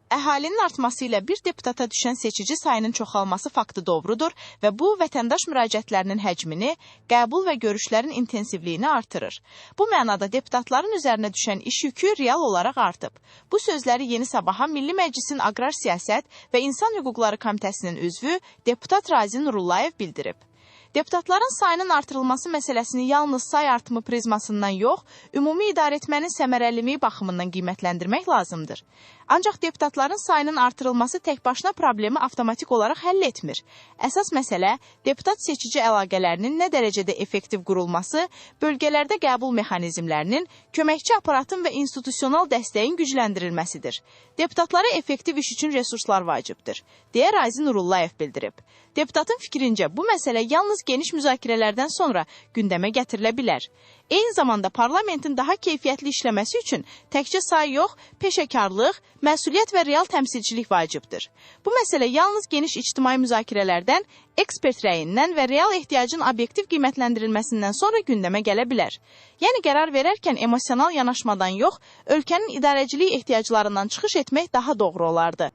Əhalinin artması ilə bir deputata düşən seçici sayının çoxalması faktı doğrudur və bu, vətəndaş müraciətlərinin həcmini, qəbul və görüşlərin intensivliyini artırır. Bu mənada deputatların üzərinə düşən iş yükü real olaraq artıb. Bu sözləri Yeni Sabaha Milli Məclisin Aqrar Siyasət və İnsan Hüquqları Komitəsinin üzvü deputat Razi Nurullayev bildirib. Deputatların sayının artırılması məsələsini yalnız say artımı prizmasından yox, ümumi idarəetmənin səmərəliliyi baxımından qiymətləndirmək lazımdır. Ancaq deputatların sayının artırılması tək başına problemi avtomatik olaraq həll etmir. Əsas məsələ deputat seçici əlaqələrinin nə dərəcədə effektiv qurulması, bölgələrdə qəbul mexanizmlərinin, köməkçi aparatın və institusional dəstəyin gücləndirilməsidir. Deputatlara effektiv iş üçün resurslar vacibdir, deyə Razi Nurullayev bildirib. Deputatın fikrincə, bu məsələ yalnız geniş müzakirələrdən sonra gündəmə gətirilə bilər. Eyni zamanda parlamentin daha keyfiyyətli işləməsi üçün təkcə say yox, peşəkarlıq, məsuliyyət və real təmsilçilik vacibdir. Bu məsələ yalnız geniş ictimai müzakirələrdən, ekspert rəyindən və real ehtiyacın obyektiv qiymətləndirilməsindən sonra gündəmə gələ bilər. Yəni qərar verərkən emosional yanaşmadan yox, ölkənin idarəçilik ehtiyaclarından çıxış etmək daha doğru olardı.